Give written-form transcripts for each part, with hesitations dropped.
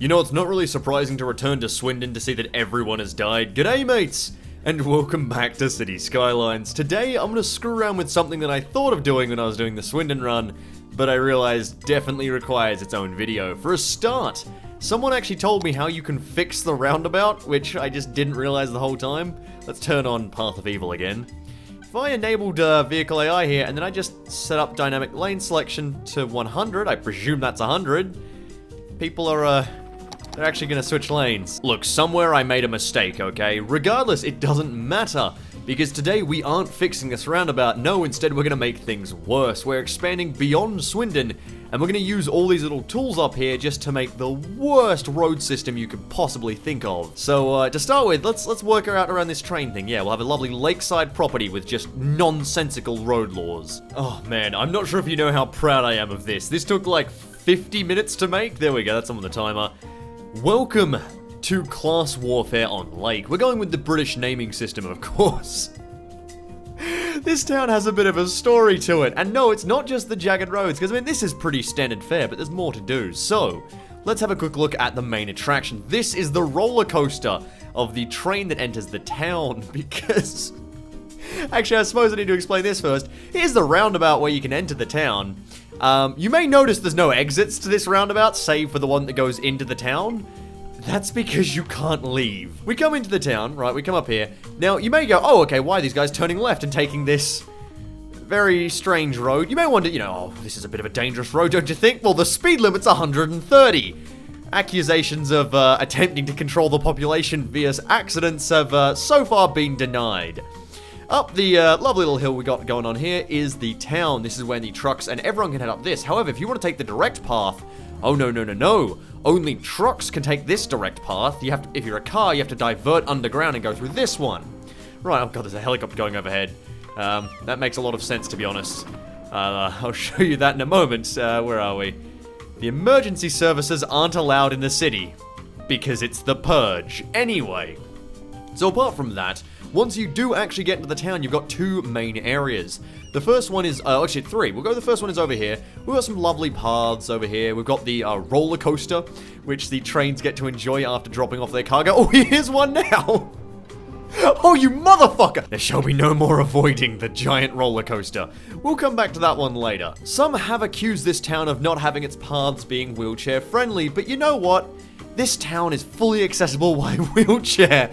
You know, it's not really surprising to return to Swindon to see that everyone has died. G'day, mates! And welcome back to City Skylines. Today, I'm gonna screw around with something that I thought of doing when I was doing the Swindon run, but I realized definitely requires its own video. For a start, someone actually told me how you can fix the roundabout, which I just didn't realize the whole time. Let's turn on Path of Evil again. If I enabled vehicle AI here, and then I just set up dynamic lane selection to 100, I presume that's 100, people are, they're actually gonna switch lanes. Look, somewhere I made a mistake, okay? Regardless, it doesn't matter, because today we aren't fixing this roundabout. No, instead we're gonna make things worse. We're expanding beyond Swindon, and we're gonna use all these little tools up here just to make the worst road system you could possibly think of. So, to start with, let's work out around this train thing. Yeah, we'll have a lovely lakeside property with just nonsensical road laws. Oh man, I'm not sure if you know how proud I am of this. This took like 50 minutes to make. There we go, that's on the timer. Welcome to Class Warfare on Lake. We're going with the British naming system, of course. This town has a bit of a story to it, and no, it's not just the jagged roads, because I mean, this is pretty standard fare, but there's more to do. So, let's have a quick look at the main attraction. This is the roller coaster of the train that enters the town, because... Actually, I suppose I need to explain this first. Here's the roundabout where you can enter the town. You may notice there's no exits to this roundabout, save for the one that goes into the town. That's because you can't leave. We come into the town, right, we come up here. Now, you may go, oh, okay, why are these guys turning left and taking this very strange road? You may wonder, you know, oh, this is a bit of a dangerous road, don't you think? Well, the speed limit's 130. Accusations of attempting to control the population via accidents have so far been denied. Up the lovely little hill we got going on here is the town. This is where the trucks and everyone can head up this. However, if you want to take the direct path, oh no, no, no, no. Only trucks can take this direct path. You have to, if you're a car, you have to divert underground and go through this one. Right, oh god, there's a helicopter going overhead. That makes a lot of sense, to be honest. I'll show you that in a moment. Where are we? The emergency services aren't allowed in the city because it's the purge. Anyway, so apart from that, once you do actually get into the town, you've got two main areas. The first one is, actually three. We'll go, the first one is over here. We've got some lovely paths over here. We've got the roller coaster, which the trains get to enjoy after dropping off their cargo. Oh, here's one now! Oh, you motherfucker! There shall be no more avoiding the giant roller coaster. We'll come back to that one later. Some have accused this town of not having its paths being wheelchair friendly, but you know what? This town is fully accessible by wheelchair.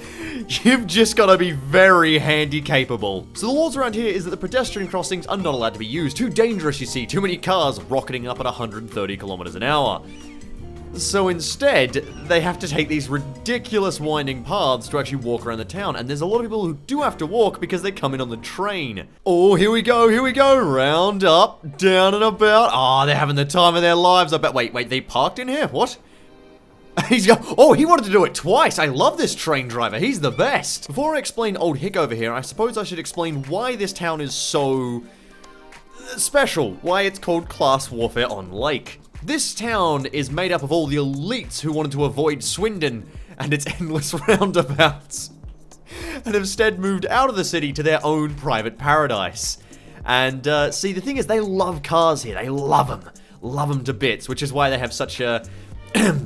You've just got to be very handy capable. So the laws around here is that the pedestrian crossings are not allowed to be used. Too dangerous, you see. Too many cars rocketing up at 130 kilometers an hour. So instead, they have to take these ridiculous winding paths to actually walk around the town. And there's a lot of people who do have to walk because they come in on the train. Oh, here we go, here we go. Round up, down and about. Ah, they're having the time of their lives. I bet. Wait, they parked in here? What? He's got, oh, he wanted to do it twice. I love this train driver. He's the best. Before I explain Old Hick over here, I suppose I should explain why this town is so special. Why it's called Class Warfare on Lake. This town is made up of all the elites who wanted to avoid Swindon and its endless roundabouts, and instead moved out of the city to their own private paradise. And see, the thing is, they love cars here. They love them to bits, which is why they have such a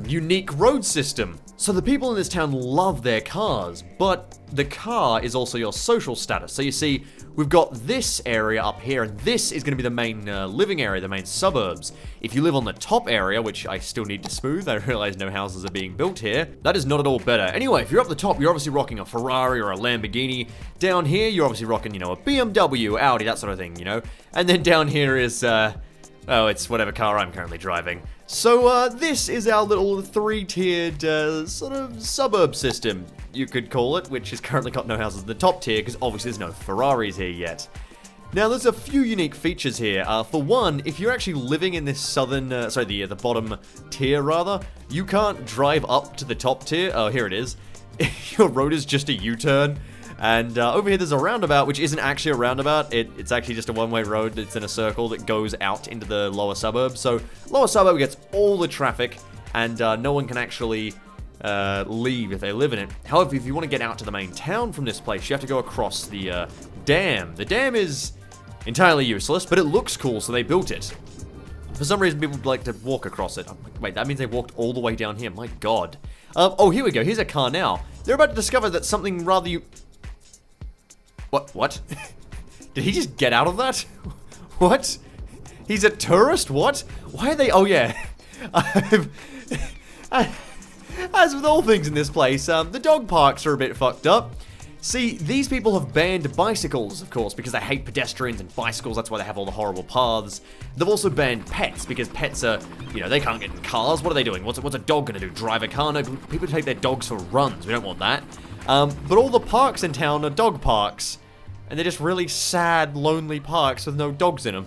unique road system. So the people in this town love their cars, but the car is also your social status. So you see, we've got this area up here, and this is going to be the main living area, the main suburbs. If you live on the top area, which I still need to smooth, I realize no houses are being built here, that is not at all better. Anyway, if you're up the top, you're obviously rocking a Ferrari or a Lamborghini. Down here, you're obviously rocking, you know, a BMW, Audi, that sort of thing, you know. And then down here is, oh, it's whatever car I'm currently driving. So, this is our little three-tiered, sort of suburb system, you could call it, which has currently got no houses in the top tier, because obviously there's no Ferraris here yet. Now, there's a few unique features here. For one, if you're actually living in this southern, the bottom tier, rather, you can't drive up to the top tier. Oh, here it is. Your road is just a U-turn. And over here there's a roundabout, which isn't actually a roundabout. It's actually just a one-way road that's in a circle that goes out into the lower suburbs. So lower suburb gets all the traffic, and no one can actually leave if they live in it. However, if you want to get out to the main town from this place, you have to go across the dam. The dam is entirely useless, but it looks cool, so they built it. For some reason, people like to walk across it. Wait, that means they walked all the way down here. My God. Oh, here we go. Here's a car now. They're about to discover that something rather What? Did he just get out of that? What? He's a tourist? What? Why are they... Oh, yeah. As with all things in this place, the dog parks are a bit fucked up. See, these people have banned bicycles, of course, because they hate pedestrians and bicycles. That's why they have all the horrible paths. They've also banned pets, because pets are, you know, they can't get in cars. What are they doing? What's a dog gonna do? Drive a car? No, people take their dogs for runs. We don't want that. But all the parks in town are dog parks. And they're just really sad, lonely parks with no dogs in them.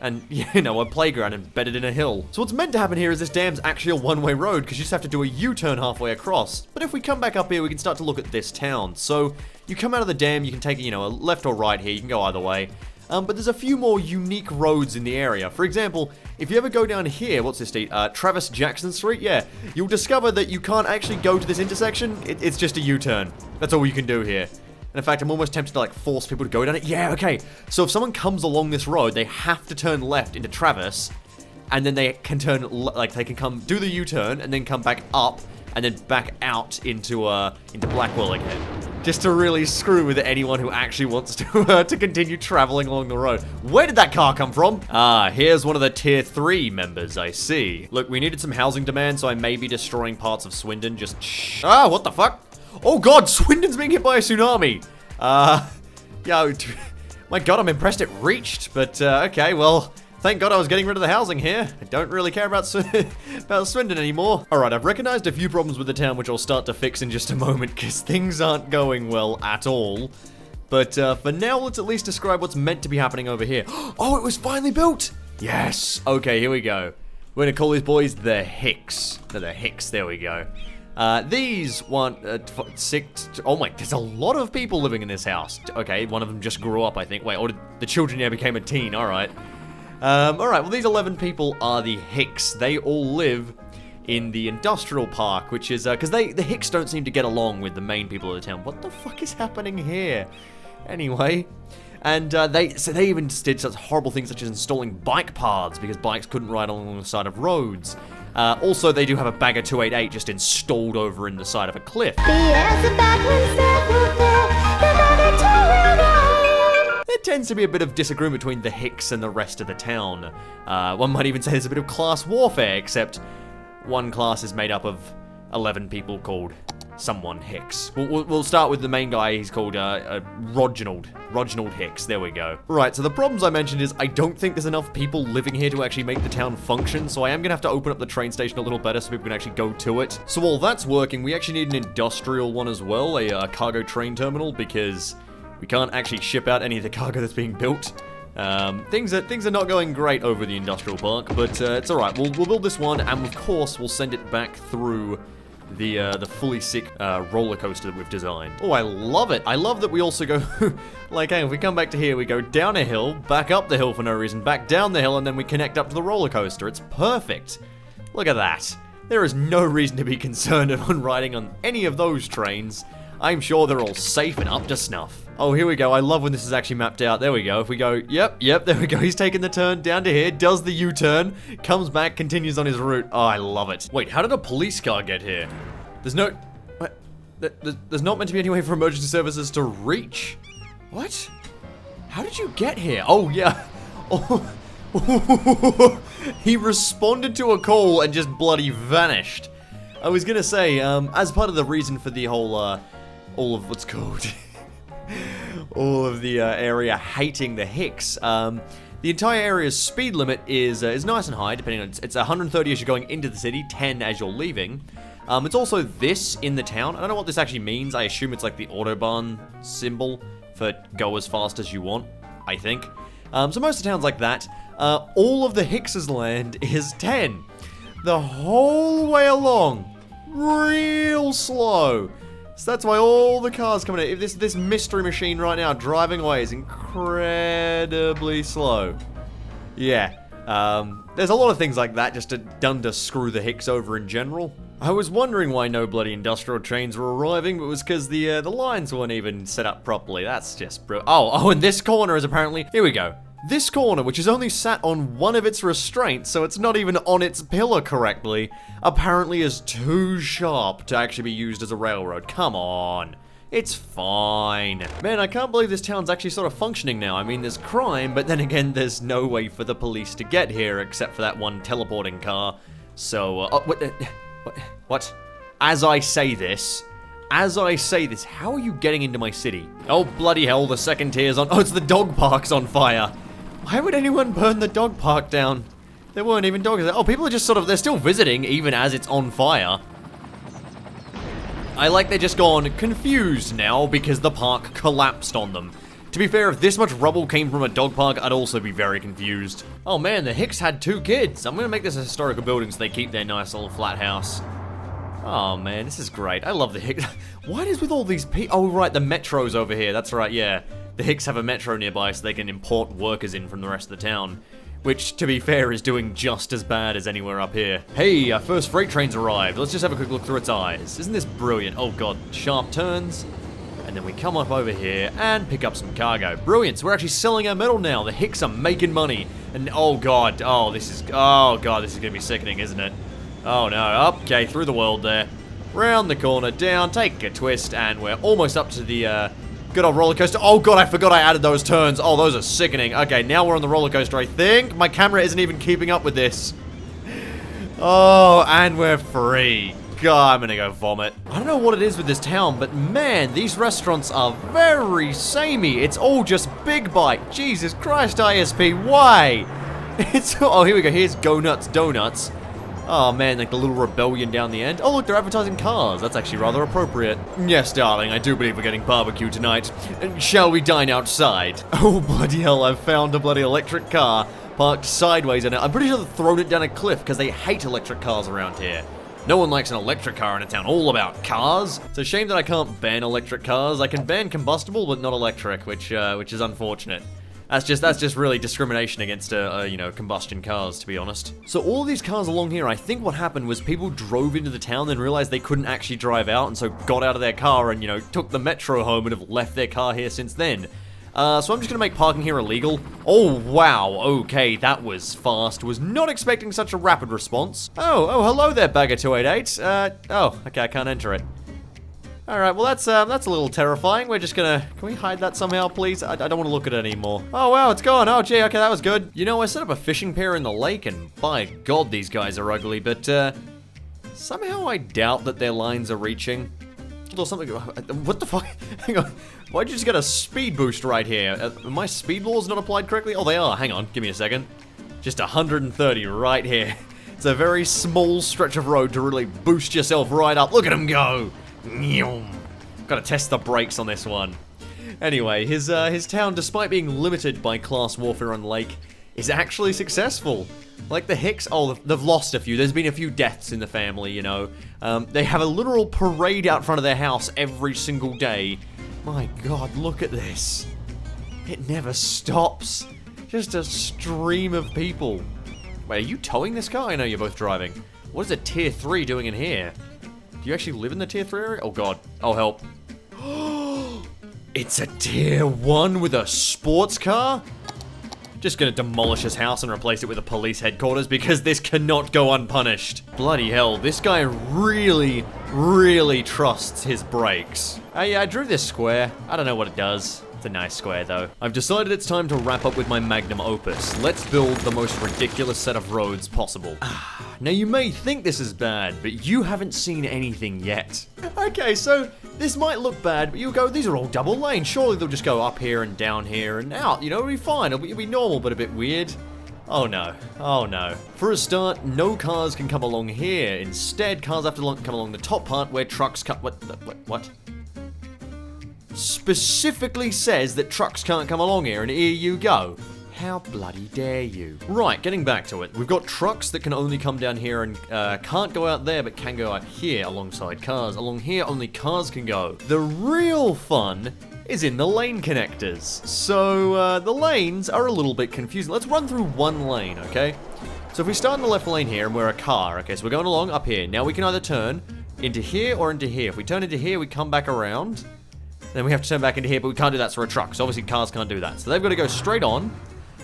And, you know, a playground embedded in a hill. So what's meant to happen here is this dam's actually a one-way road, because you just have to do a U-turn halfway across. But if we come back up here, we can start to look at this town. So, you come out of the dam, you can take, you know, a left or right here, you can go either way. But there's a few more unique roads in the area. For example, if you ever go down here, what's this street? Travis Jackson Street? Yeah. You'll discover that you can't actually go to this intersection, it's just a U-turn. That's all you can do here. And in fact, I'm almost tempted to, like, force people to go down it. Yeah, okay. So if someone comes along this road, they have to turn left into Travis, and then they can turn, like, they can come, do the U-turn, and then come back up, and then back out into Blackwell again. Just to really screw with anyone who actually wants to continue traveling along the road. Where did that car come from? Ah, here's one of the Tier 3 members, I see. Look, we needed some housing demand, so I may be destroying parts of Swindon, just shh. Ah, what the fuck? Oh God, Swindon's being hit by a tsunami. Yeah, my God, I'm impressed it reached, but okay, well, thank God I was getting rid of the housing here. I don't really care about Swindon anymore. All right, I've recognized a few problems with the town, which I'll start to fix in just a moment, because things aren't going well at all. But for now, let's at least describe what's meant to be happening over here. Oh, it was finally built. Yes. Okay, here we go. We're gonna call these boys the Hicks. They're the Hicks, there we go. These want 6. Oh my, there's a lot of people living in this house. Okay, one of them just grew up, I think. Wait, or the children now became a teen. All right. Well, these 11 people are the Hicks. They all live in the industrial park, which is because the Hicks don't seem to get along with the main people of the town. What the fuck is happening here? Anyway. And they even did such horrible things such as installing bike paths because bikes couldn't ride along the side of roads. Also, they do have a bagger 288 just installed over in the side of a cliff. There tends to be a bit of disagreement between the Hicks and the rest of the town. One might even say there's a bit of class warfare, except one class is made up of 11 people called someone Hicks. We'll start with the main guy. He's called Reginald Hicks. There we go. Right, so the problems I mentioned is I don't think there's enough people living here to actually make the town function, so I am gonna have to open up the train station a little better so people can actually go to it. So while that's working, we actually need an industrial one as well, a cargo train terminal, because we can't actually ship out any of the cargo that's being built. Things are not going great over the industrial park, but it's alright. We'll build this one, and of course we'll send it back through the fully sick roller coaster that we've designed. Oh, I love it. I love that we also go, like, hey, if we come back to here, we go down a hill, back up the hill for no reason, back down the hill, and then we connect up to the roller coaster. It's perfect. Look at that. There is no reason to be concerned on riding on any of those trains. I'm sure they're all safe and up to snuff. Oh, here we go. I love when this is actually mapped out. There we go. If we go, yep, there we go. He's taking the turn down to here, does the U-turn, comes back, continues on his route. Oh, I love it. Wait, how did a police car get here? There's no... There's not meant to be any way for emergency services to reach. What? How did you get here? Oh, yeah. Oh. He responded to a call and just bloody vanished. I was gonna say, as part of the reason for the whole, all of what's called... all of the area hating the Hicks, the entire area's speed limit is nice and high, depending on... It's 130 as you're going into the city, 10 as you're leaving. It's also this in the town. I don't know what this actually means. I assume it's like the Autobahn symbol for go as fast as you want, I think. So most of the town's like that. All of the Hicks' land is 10. The whole way along. Real slow. So that's why all the cars coming in. If this mystery machine right now driving away is incredibly slow. Yeah. There's a lot of things like that just done to screw the Hicks over in general. I was wondering why no bloody industrial trains were arriving, but it was because the lines weren't even set up properly. That's just bro. Oh, and this corner is apparently... Here we go. This corner, which is only sat on one of its restraints, so it's not even on its pillar correctly, apparently is too sharp to actually be used as a railroad. Come on. It's fine. Man, I can't believe this town's actually sort of functioning now. I mean, there's crime, but then again, there's no way for the police to get here except for that one teleporting car. So, what? As I say this, how are you getting into my city? Oh, bloody hell, the second tier's on. Oh, it's the dog park's on fire. Why would anyone burn the dog park down? There weren't even dogs there. Oh, people are just sort of, they're still visiting even as it's on fire. I like they're just gone confused now because the park collapsed on them. To be fair, if this much rubble came from a dog park, I'd also be very confused. Oh man, the Hicks had 2 kids. I'm gonna make this a historical building so they keep their nice little flat house. Oh man, this is great. I love the Hicks. What is with all these people? Oh right, the metro's over here. That's right, yeah. The Hicks have a metro nearby so they can import workers in from the rest of the town. Which, to be fair, is doing just as bad as anywhere up here. Hey, our first freight train's arrived. Let's just have a quick look through its eyes. Isn't this brilliant? Oh god, sharp turns. And then we come up over here and pick up some cargo. Brilliant, so we're actually selling our metal now. The Hicks are making money. And oh god, this is gonna be sickening, isn't it? Oh no, okay, through the world there. Round the corner, down, take a twist, and we're almost up to the, good old roller coaster. Oh god, I forgot I added those turns. Oh, those are sickening. Okay, now we're on the roller coaster, I think. My camera isn't even keeping up with this. Oh, and we're free. God, I'm gonna go vomit. I don't know what it is with this town, but man, these restaurants are very samey. It's all just Big Bite. Jesus Christ, ISP, why? Oh, here we go. Here's Go Nuts Donuts. Oh man, like the little rebellion down the end. Oh look, they're advertising cars. That's actually rather appropriate. Yes, darling, I do believe we're getting barbecue tonight. Shall we dine outside? Oh bloody hell, I've found a bloody electric car parked sideways in it. I'm pretty sure they've thrown it down a cliff because they hate electric cars around here. No one likes an electric car in a town all about cars. It's a shame that I can't ban electric cars. I can ban combustible, but not electric, which is unfortunate. That's just really discrimination against, you know, combustion cars, to be honest. So all of these cars along here, I think what happened was people drove into the town and realized they couldn't actually drive out, and so got out of their car and, you know, took the metro home and have left their car here since then. So I'm just gonna make parking here illegal. Oh, wow, okay, that was fast. Was not expecting such a rapid response. Oh, hello there, Bagger 288. Oh, okay, I can't enter it. Alright, well that's a little terrifying. We're just gonna... Can we hide that somehow, please? I don't want to look at it anymore. Oh, wow, it's gone. Oh, gee, okay, that was good. You know, I set up a fishing pier in the lake, and by God, these guys are ugly, but, somehow I doubt that their lines are reaching. Or something... What the fuck? Hang on. Why'd you just get a speed boost right here? Are my speed laws not applied correctly? Oh, they are. Hang on. Give me a second. Just 130 right here. It's a very small stretch of road to really boost yourself right up. Look at him go! Gotta test the brakes on this one. Anyway, his town, despite being limited by class warfare on the lake, is actually successful. Like the Hicks, oh, they've lost a few. There's been a few deaths in the family, you know. They have a literal parade out front of their house every single day. My God, look at this. It never stops. Just a stream of people. Wait, are you towing this car? I know you're both driving. What is a tier 3 doing in here? Do you actually live in the tier 3 area? Oh god. Oh help. It's a tier 1 with a sports car? Just gonna demolish his house and replace it with a police headquarters because this cannot go unpunished. Bloody hell, this guy really, really trusts his brakes. Oh yeah, I drew this square. I don't know what it does. It's a nice square though. I've decided it's time to wrap up with my magnum opus. Let's build the most ridiculous set of roads possible. Now you may think this is bad, but you haven't seen anything yet. Okay, so this might look bad, but you'll go, these are all double lanes. Surely they'll just go up here and down here and out. You know, it'll be fine. It'll be normal, but a bit weird. Oh no. Oh no. For a start, no cars can come along here. Instead, cars have to come along the top part where trucks cut. What? Specifically says that trucks can't come along here, and here you go. How bloody dare you? Right, getting back to it. We've got trucks that can only come down here and can't go out there, but can go out here alongside cars. Along here, only cars can go. The real fun is in the lane connectors. So, the lanes are a little bit confusing. Let's run through one lane, okay? So if we start in the left lane here and we're a car, okay, so we're going along up here. Now we can either turn into here or into here. If we turn into here, we come back around. Then we have to turn back into here, but we can't do that, so we're a truck. So obviously cars can't do that. So they've got to go straight on.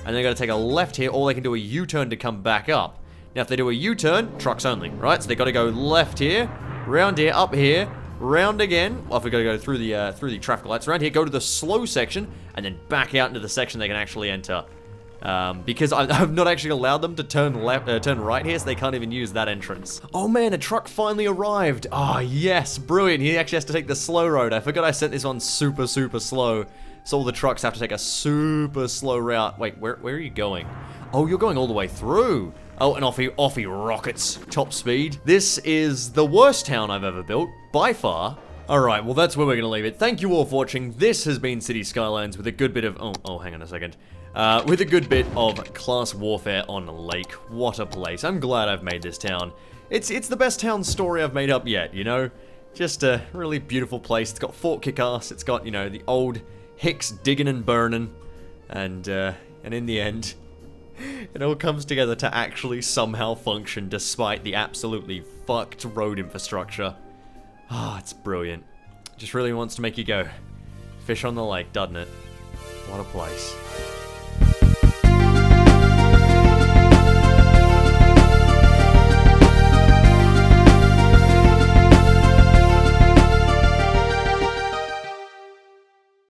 and they got to take a left here, or they can do a U-turn to come back up. Now, if they do a U-turn, trucks only, right? So they got to go left here, round here, up here, round again. Well, if we got to go through the traffic lights, around here, go to the slow section, and then back out into the section they can actually enter. Because I've not actually allowed them to turn right here, so they can't even use that entrance. Oh man, a truck finally arrived. Oh yes, brilliant. He actually has to take the slow road. I forgot I sent this one super, super slow. So all the trucks have to take a super slow route. Wait, where are you going? Oh, you're going all the way through. Oh, and off he rockets. Top speed. This is the worst town I've ever built, by far. Alright, well that's where we're gonna leave it. Thank you all for watching. This has been City Skylines with a good bit of... Oh, hang on a second. With a good bit of class warfare on lake. What a place. I'm glad I've made this town. It's the best town story I've made up yet, you know? Just a really beautiful place. It's got Fort Kickass. It's got, you know, the old Hicks digging and burning. And in the end, it all comes together to actually somehow function despite the absolutely fucked road infrastructure. Ah, it's brilliant. Just really wants to make you go. Fish on the lake, doesn't it? What a place.